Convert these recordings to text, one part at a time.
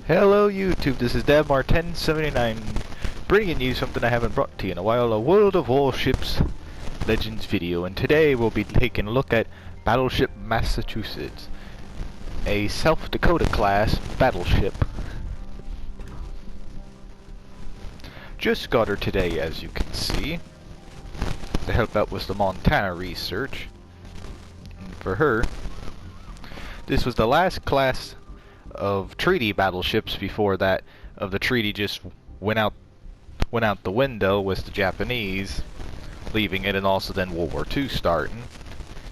Hello YouTube, this is DavMar1079 bringing you something I haven't brought to you in a while, a World of Warships Legends video, and today we'll be taking a look at Battleship Massachusetts, a South Dakota class battleship. Just got her today, as you can see, to help out with the Montana research. And for her, this was the last class of treaty battleships before that of the treaty just went out the window with the Japanese leaving it, and also then World War II starting.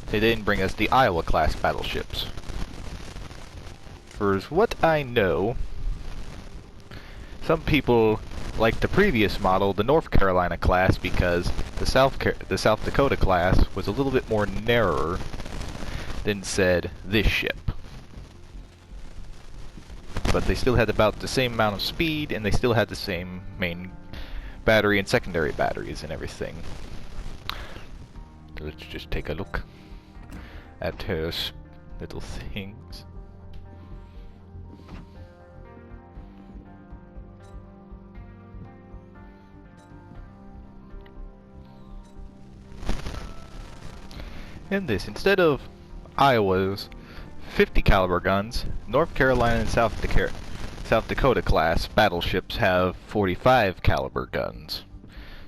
They didn't bring us the Iowa class battleships. For what I know, some people like the previous model, the North Carolina class, because the South Dakota class was a little bit more narrower than said this ship. But they still had about the same amount of speed, and they still had the same main battery and secondary batteries and everything. So let's just take a look at her little things. And this, instead of Iowa's 50 caliber guns, North Carolina and South Dakota class battleships have 45 caliber guns.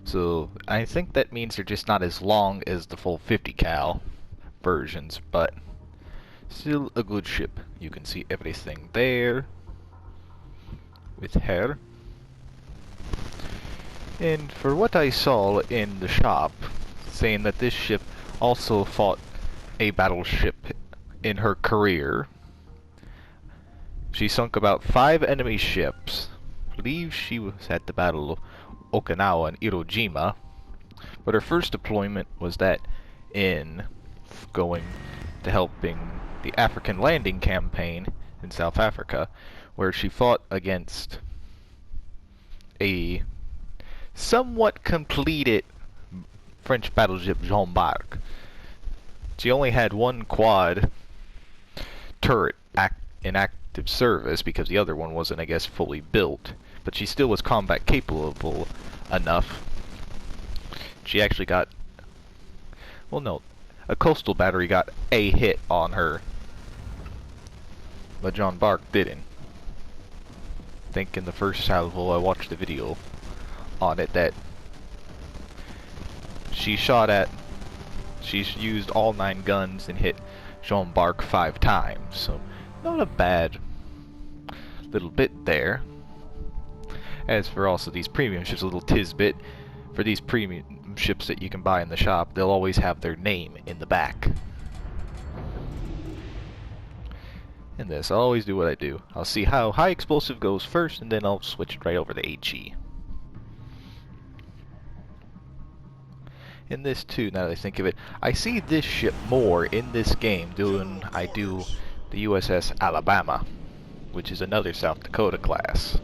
So I think that means they're just not as long as the full 50 cal versions, but still a good ship. You can see everything there with her. And for what I saw in the shop, saying that this ship also fought a battleship in her career. She sunk about 5 enemy ships. I believe she was at the Battle of Okinawa and Iwo Jima, but her first deployment was that in going to helping the African landing campaign in South Africa, where she fought against a somewhat completed French battleship Jeanne d'Arc. She only had one quad turret in active service because the other one wasn't, I guess, fully built, but she still was combat capable enough. She actually got, well, no, a coastal battery got a hit on her, but Jeanne d'Arc didn't. I think in the first salvo I watched the video on it that she's used all 9 guns and hit Jeanne d'Arc 5 times, so not a bad little bit there. As for also these premium ships, a little tisbit, for these premium ships that you can buy in the shop, they'll always have their name in the back. In this, I'll always do what I do. I'll see how high explosive goes first, and then I'll switch it right over to HE. In this too, now that I think of it, I see this ship more in this game than I do the USS Alabama, which is another South Dakota class.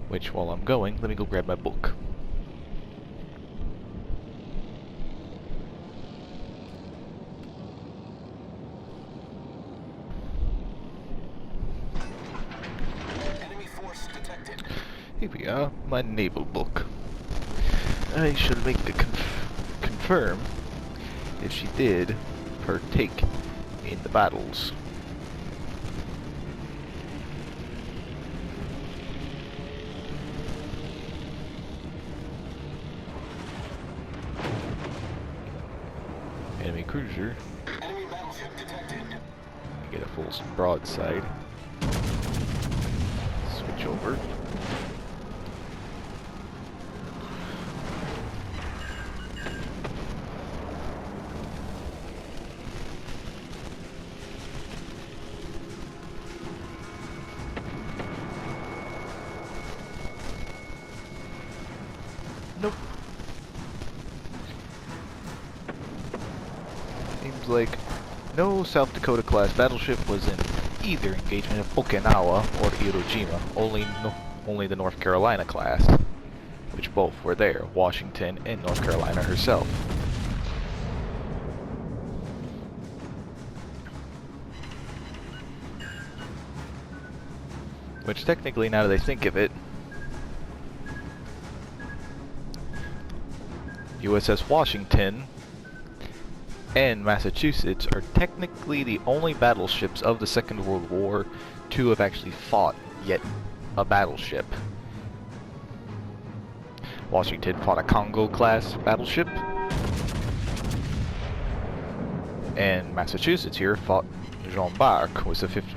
Which, while I'm going, let me go grab my book. Here we are, my naval book. I shall make the confirm if she did partake in the battles. Enemy cruiser. Enemy battleship detected. Get a full broadside. Switch over. Nope. Seems like no South Dakota class battleship was in either engagement of Okinawa or Iwo Jima, only the North Carolina class, which both were there, Washington and North Carolina herself. Which technically, now that I think of it, USS Washington and Massachusetts are technically the only battleships of the Second World War to have actually fought yet a battleship. Washington fought a Congo-class battleship, and Massachusetts here fought Jeanne d'Arc, was a 50.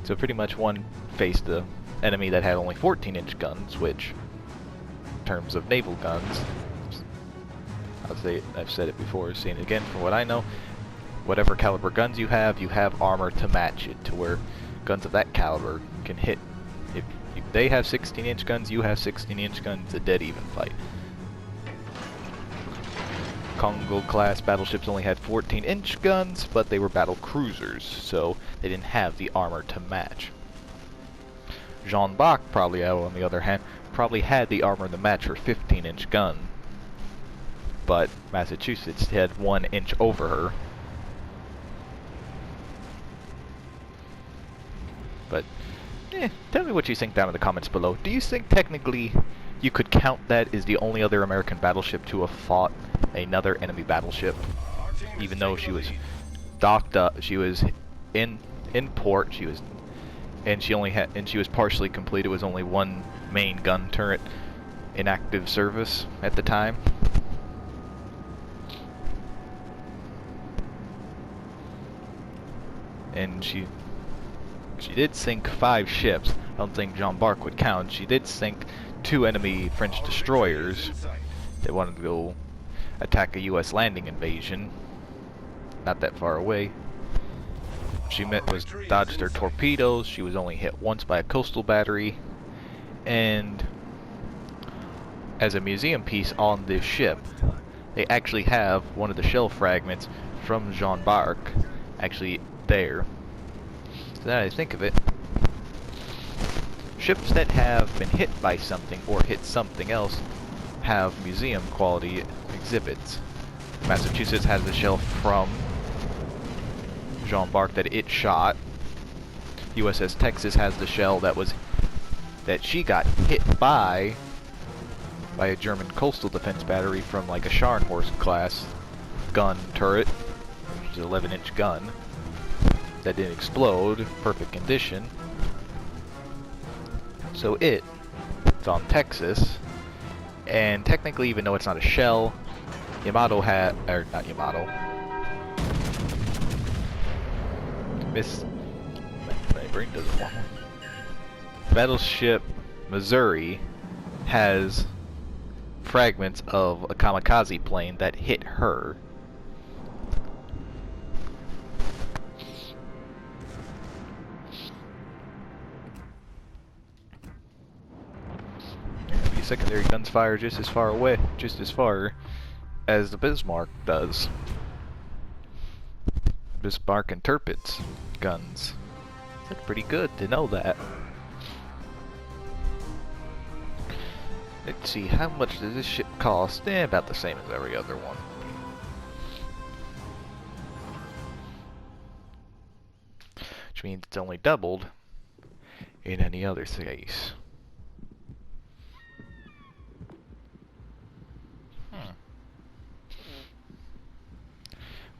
So pretty much one faced the enemy that had only 14-inch guns, which, in terms of naval guns, I've said it before, seen it again, from what I know, whatever caliber guns you have armor to match it, to where guns of that caliber can hit. If they have 16-inch guns, you have 16-inch guns, it's a dead even fight. Congo-class battleships only had 14-inch guns, but they were battle cruisers, so they didn't have the armor to match. Jeanne d'Arc, probably, on the other hand, probably had the armor to match her 15-inch gun, but Massachusetts had 1 inch over her. But, tell me what you think down in the comments below. Do you think technically you could count that as the only other American battleship to have fought another enemy battleship, even though she was docked up, she was in port, she was partially complete. It was only 1 main gun turret in active service at the time. And she did sink 5 ships. I don't think Jeanne d'Arc would count. She did sink 2 enemy French destroyers that wanted to go attack a U.S. landing invasion not that far away. She dodged their torpedoes. She was only hit once by a coastal battery, and as a museum piece on this ship, they actually have one of the shell fragments from Jeanne d'Arc actually there. So now that I think of it, ships that have been hit by something or hit something else have museum quality exhibits. Massachusetts has the shell from Jeanne d'Arc that it shot. USS Texas has the shell that she got hit by a German coastal defense battery from like a Scharnhorst class gun turret, which is an 11-inch gun that didn't explode, perfect condition. So it's on Texas, and technically, even though it's not a shell, Yamato had, or not Yamato, my brain doesn't want. Battleship Missouri has fragments of a kamikaze plane that hit her. The secondary guns fire just as far as the Bismarck does. Bismarck and Tirpitz guns. That's pretty good to know that. Let's see, how much does this ship cost? About the same as every other one. Which means it's only doubled in any other case.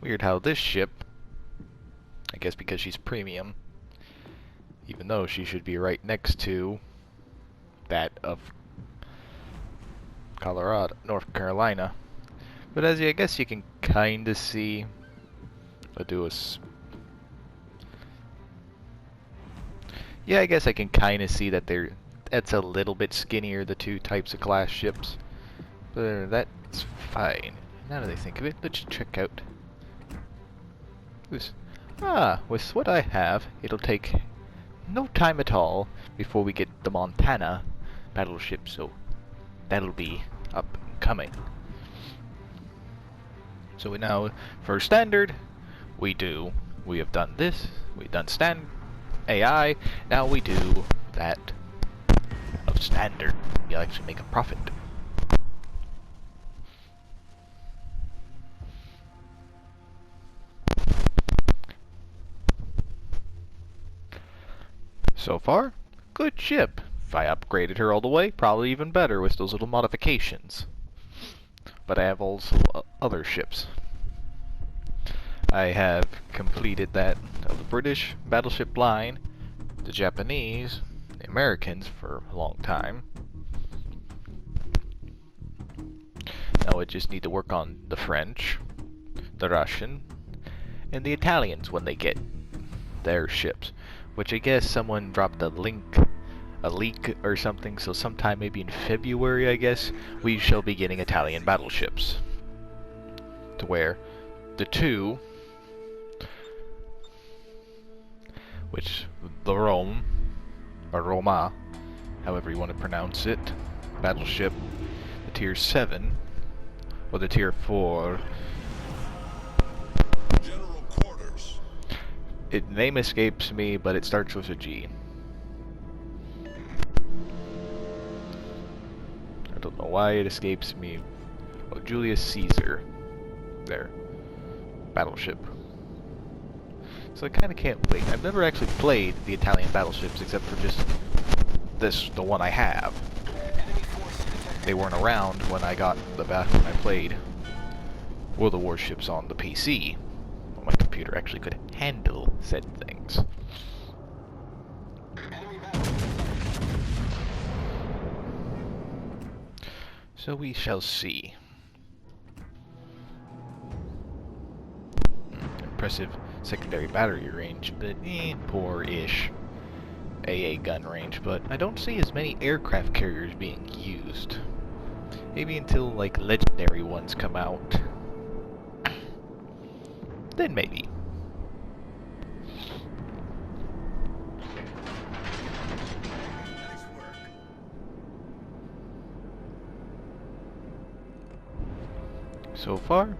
Weird how this ship, I guess because she's premium, even though she should be right next to that of North Carolina. But as I guess you can kind of see, yeah, I guess I can kind of see that that's a little bit skinnier, the 2 types of class ships. But that's fine. Now that I think of it, let's check out this. With what I have, it'll take no time at all before we get the Montana battleship, so that'll be up and coming. So for standard, we have done this, we've done AI, now we do that of standard. You'll actually make a profit. So far, good ship. If I upgraded her all the way, probably even better with those little modifications. But I have also other ships. I have completed that of the British battleship line, the Japanese, the Americans for a long time. Now I just need to work on the French, the Russian, and the Italians when they get their ships. Which I guess someone dropped a leak or something, so sometime maybe in February, I guess, we shall be getting Italian battleships. To where the two, which the Rome, or Roma, however you want to pronounce it, battleship, the Tier 7, or the Tier 4. General quarters. Its name escapes me, but it starts with a G. I don't know why it escapes me. Oh, Julius Caesar. There. Battleship. So I kind of can't wait. I've never actually played the Italian battleships except for just the one I have. They weren't around when I got when I played World of Warships on the PC. Well, my computer actually could handle said things. So we shall see. Impressive secondary battery range, but poor-ish AA gun range. But I don't see as many aircraft carriers being used. Maybe until, like, legendary ones come out. Then maybe. So far,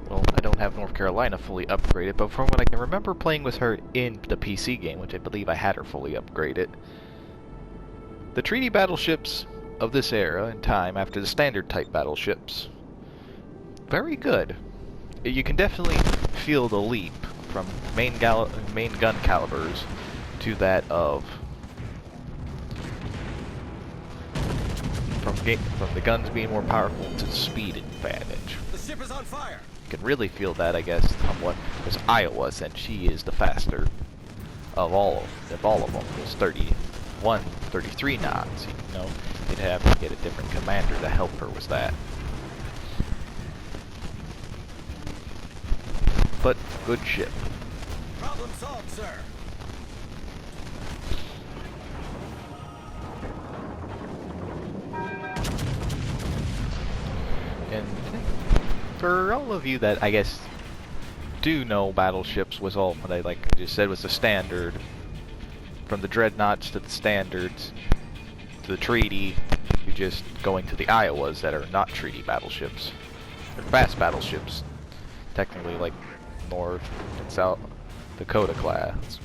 well, I don't have North Carolina fully upgraded, but from what I can remember playing with her in the PC game, which I believe I had her fully upgraded, the treaty battleships of this era and time after the standard type battleships, very good. You can definitely feel the leap from main gun calibers to that of from the guns being more powerful to the speed advantage. The ship is on fire. You can really feel that, I guess, somewhat, because Iowa, since she is the faster of all of them, is 33 knots. You know, you'd have to get a different commander to help her with that. But good ship. Problem solved, sir. And for all of you that I guess do know battleships was all what I just said was the standard. From the dreadnoughts to the standards to the treaty, you're just going to the Iowas that are not treaty battleships. They're fast battleships. Technically like North and South Dakota class.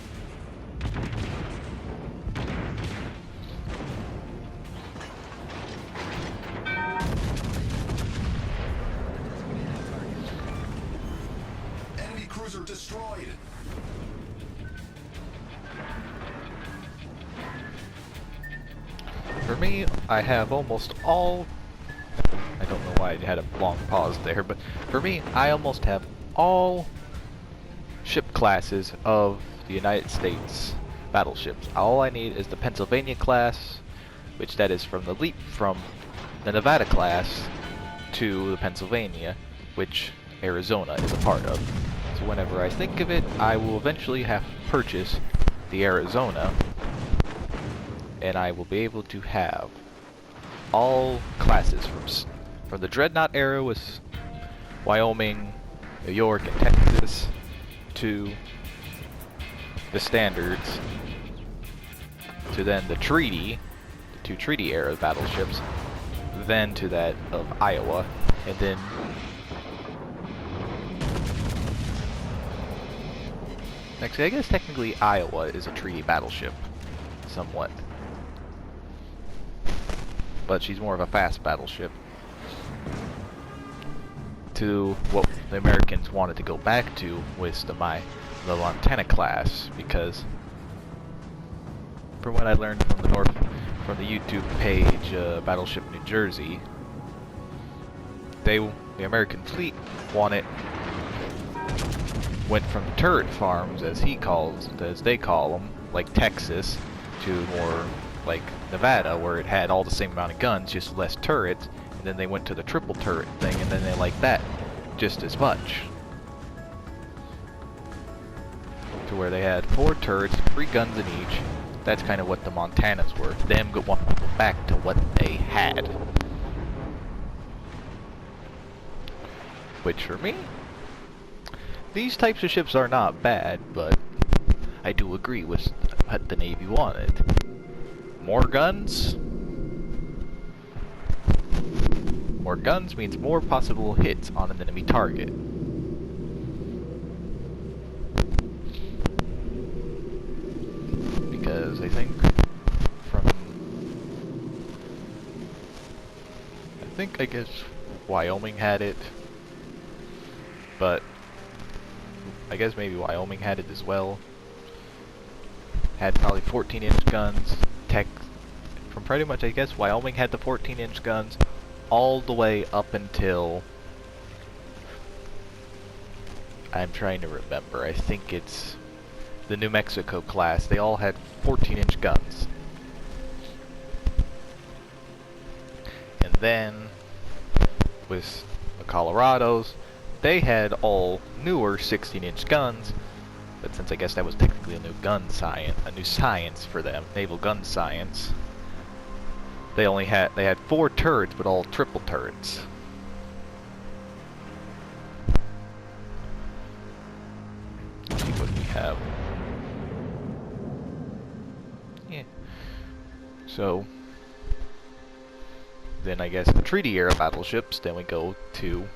Enemy cruiser destroyed. For me, I have almost all... I don't know why I had a long pause there, but for me, I almost have all ship classes of the United States battleships. All I need is the Pennsylvania class, which that is from the leap from the Nevada class to the Pennsylvania, which Arizona is a part of. So whenever I think of it, I will eventually have to purchase the Arizona, and I will be able to have all classes from the Dreadnought era with Wyoming, New York, and Texas to the standards, to then the treaty, the two treaty era battleships, then to that of Iowa, and then actually I guess technically Iowa is a treaty battleship, somewhat. But she's more of a fast battleship. To what the Americans wanted to go back to was the Montana class, because from what I learned from the YouTube page, Battleship New Jersey, the American fleet went from turret farms, as they call them, like Texas, to more like Nevada, where it had all the same amount of guns, just less turrets, and then they went to the triple turret thing, and then they liked that just as much. To where they had 4 turrets, 3 guns in each. That's kind of what the Montanas were. Them want to go back to what they had. Which for me, these types of ships are not bad, but I do agree with what the Navy wanted. More guns? More guns means more possible hits on an enemy target. Because I guess Wyoming had it, but I guess maybe Wyoming had it as well. Had probably 14-inch guns. From pretty much, I guess Wyoming had the 14-inch guns all the way up until, I'm trying to remember, I think it's the New Mexico class. They all had 14-inch guns. And then with the Colorados, they had all newer 16-inch guns, but since I guess that was technically a new science for them, naval gun science, they had 4 turrets, but all triple turrets. Let's see what we have. Yeah. So then I guess the treaty era battleships, then we go to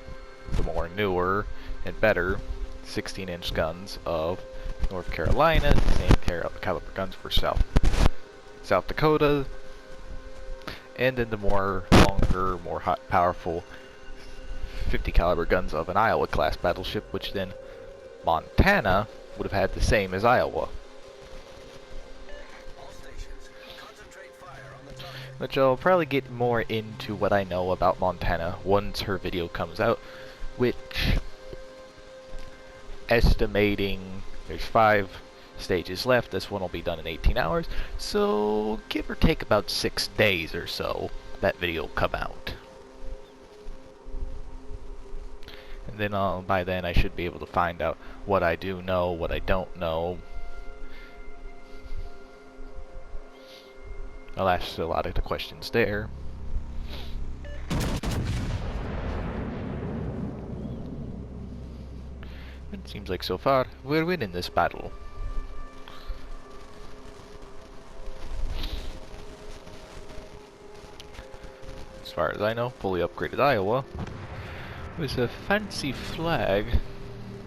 the more newer and better 16-inch guns of North Carolina, same caliber guns for South Dakota, and then the more longer, more powerful 50 caliber guns of an Iowa class battleship, which then Montana would have had the same as Iowa. Which I'll probably get more into what I know about Montana once her video comes out, which, estimating there's 5 stages left, this one will be done in 18 hours, so give or take about 6 days or so, that video will come out. And then by then I should be able to find out what I do know, what I don't know. I'll ask a lot of the questions there. It seems like so far we're winning this battle. As far as I know, fully upgraded Iowa with a fancy flag,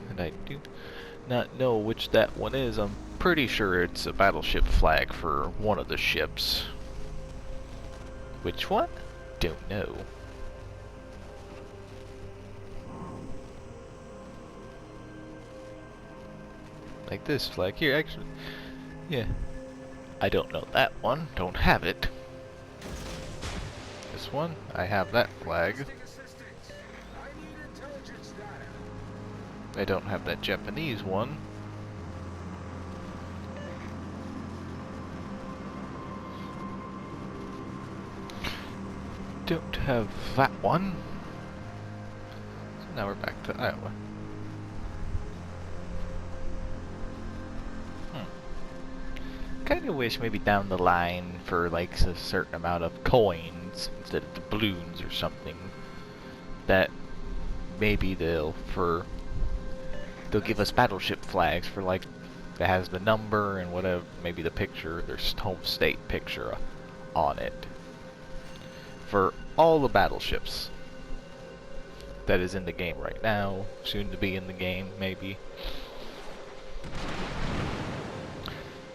and I do not know which that one is. I'm pretty sure it's a battleship flag for one of the ships. Which one? Don't know. Like this flag here, actually. Yeah. I don't know that one. Don't have it. This one, I have that flag. I don't have that Japanese one. Don't have that one. So now we're back to Iowa. Kinda wish maybe down the line for like a certain amount of coins instead of doubloons or something, that maybe they'll give us battleship flags for like that has the number and whatever, maybe the picture, their home state picture on it. For all the battleships that is in the game right now, soon to be in the game, maybe.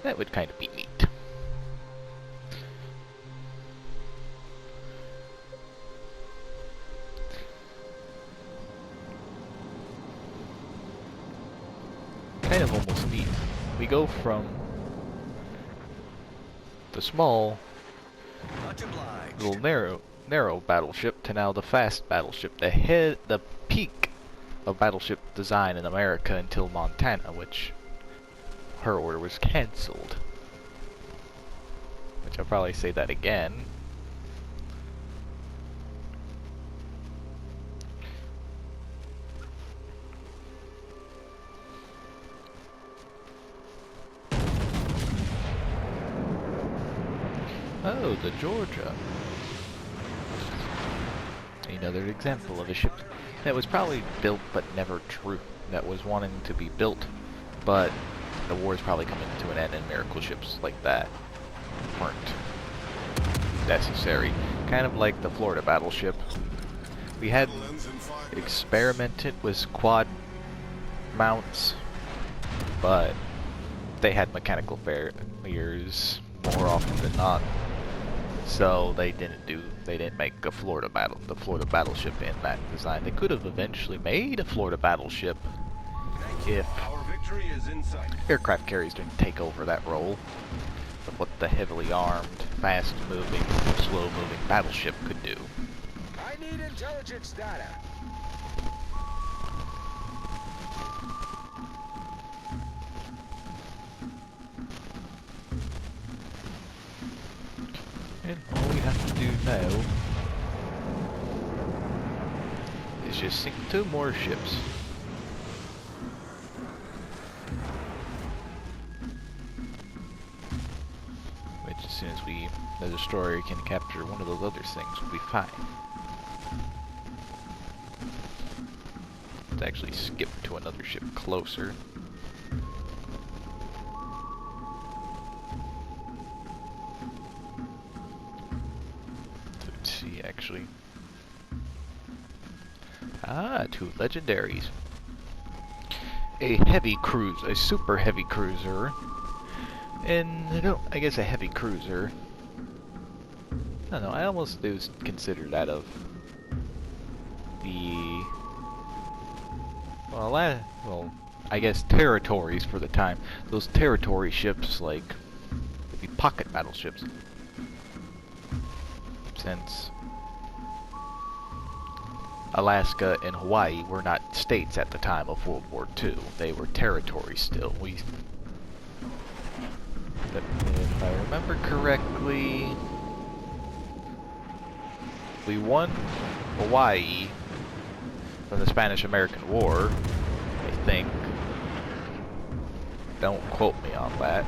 That would kind of be neat. Kind of almost neat. We go from the small, Much obliged. little narrow battleship to now the fast battleship, the peak of battleship design in America until Montana, which her order was cancelled. Which I'll probably say that again. Oh, the Georgia. Another example of a ship that was probably built but never true. That was wanting to be built, but the war's probably coming to an end and miracle ships like that weren't necessary. Kind of like the Florida battleship. We had experimented with quad mounts, but they had mechanical failures more often than not. So they didn't make the Florida battleship in that design. They could have eventually made a Florida battleship if Our victory is in sight. aircraft carriers didn't take over that role of what the heavily armed, fast-moving, slow-moving battleship could do. I need intelligence data. And all we have to do now is just sink 2 more ships. Which, as soon as the destroyer can capture one of those other things, we'll be fine. Let's actually skip to another ship closer. Let's see, actually. Ah, 2 legendaries. A heavy cruiser, a super heavy cruiser, and I guess a heavy cruiser. I don't know, I almost do consider that of the, well, I guess territories for the time. Those territory ships, like, would be pocket battleships. Since Alaska and Hawaii were not states at the time of World War II. They were territories still. If I remember correctly, we won Hawaii from the Spanish-American War, I think. Don't quote me on that.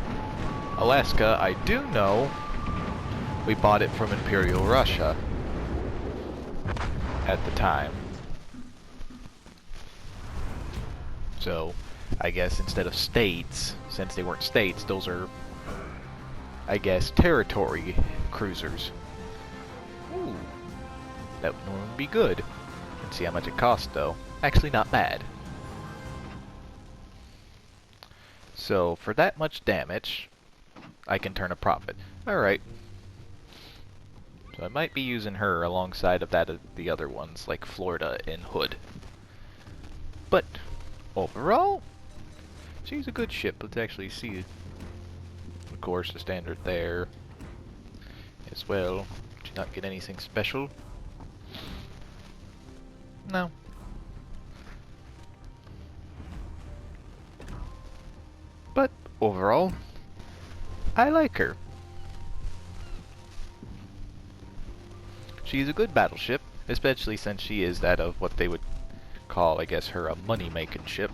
Alaska, I do know we bought it from Imperial Russia at the time. So, I guess instead of states, since they weren't states, those are, I guess, territory cruisers. Ooh, that would be good. Let's see how much it costs, though. Actually, not bad. So, for that much damage, I can turn a profit. Alright. So I might be using her alongside of the other ones, like Florida and Hood. But, overall, she's a good ship. Let's actually see, of course, the standard there as well. Did not get anything special? No. But, overall, I like her. She's a good battleship, especially since she is that of what they would call, I guess, her a money-making ship.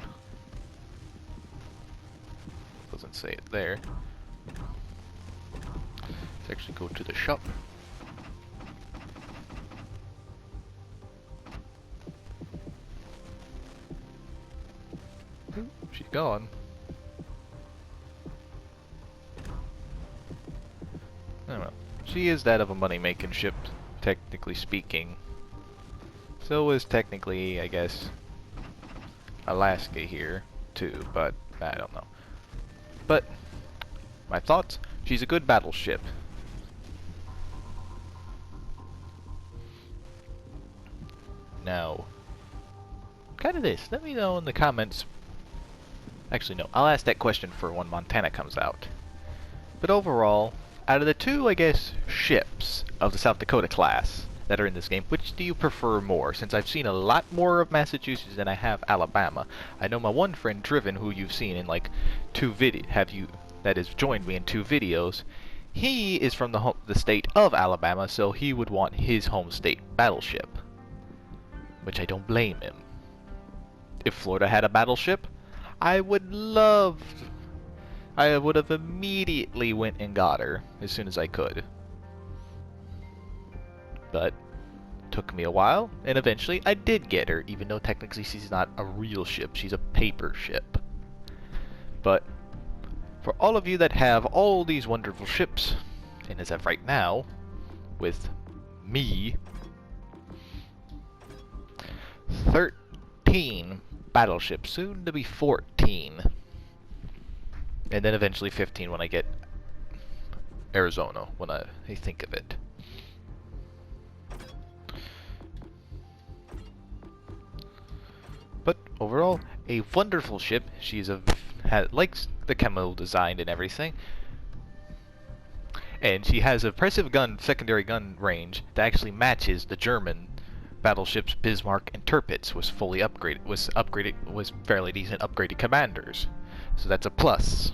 Doesn't say it there. Let's actually go to the shop. Ooh, she's gone. Oh well. She is that of a money-making ship, technically speaking. So is technically, I guess, Alaska here, too, but I don't know. But, my thoughts, she's a good battleship. Now, kind of this, let me know in the comments. Actually, no, I'll ask that question for when Montana comes out. But overall, out of the two, I guess, ships of the South Dakota class that are in this game, which do you prefer more? Since I've seen a lot more of Massachusetts than I have Alabama. I know my one friend, Driven, who you've seen in like that has joined me in 2 videos, he is from the state of Alabama, so he would want his home state battleship. Which I don't blame him. If Florida had a battleship, I would have immediately went and got her as soon as I could. But took me a while, and eventually I did get her, even though technically she's not a real ship, she's a paper ship. But for all of you that have all these wonderful ships, and as of right now, with me, 13 battleships, soon to be 14. And then eventually 15 when I get Arizona, when I think of it. But overall, a wonderful ship. She's likes the camo design and everything. And she has a impressive secondary gun range that actually matches the German battleships Bismarck and Tirpitz was fairly decent upgraded commanders. So that's a plus.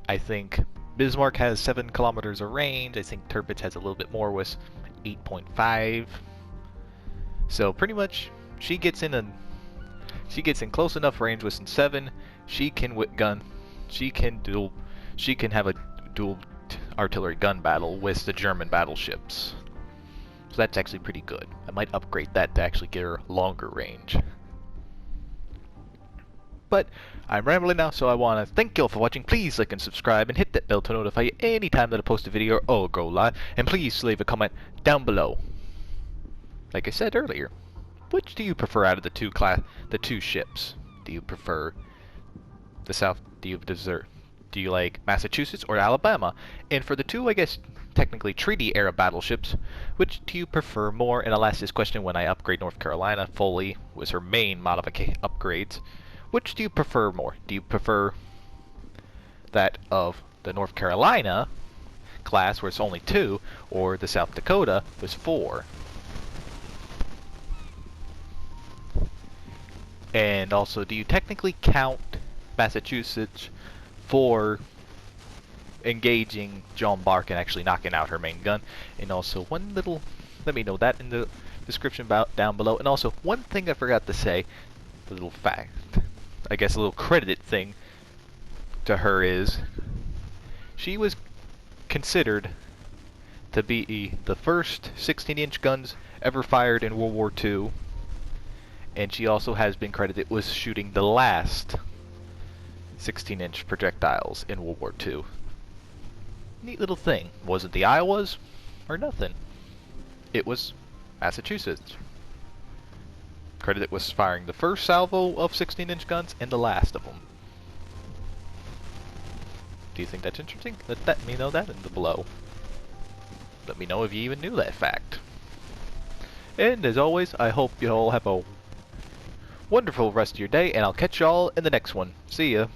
I think Bismarck has 7 kilometers of range. I think Tirpitz has a little bit more, with 8.5. So pretty much she gets in close enough range with some 7. She can She can have a dual artillery gun battle with the German battleships. So that's actually pretty good. I might upgrade that to actually get her longer range. But I'm rambling now, so I want to thank you all for watching. Please like and subscribe and hit that bell to notify you anytime that I post a video or go live. And please leave a comment down below. Like I said earlier, which do you prefer out of the two ships? Do you prefer the South? Do you like Massachusetts or Alabama? And for the 2, I guess, technically treaty era battleships, which do you prefer more? And I'll ask this question when I upgrade North Carolina fully with her main modification upgrades. Which do you prefer more? Do you prefer that of the North Carolina class, where it's only 2, or the South Dakota was 4? And also, do you technically count Massachusetts for engaging John Bark and actually knocking out her main gun? And also, let me know that in the description down below. And also, one thing I forgot to say, a little fact, I guess a little credited thing to her is, she was considered to be the first 16-inch guns ever fired in World War II, and she also has been credited with shooting the last 16-inch projectiles in World War II. Neat little thing. Was it the Iowas or nothing? It was Massachusetts. Credited with firing the first salvo of 16-inch guns and the last of them. Do you think that's interesting? Let me know that in the below. Let me know if you even knew that fact. And as always, I hope you all have a wonderful rest of your day, and I'll catch y'all in the next one. See ya.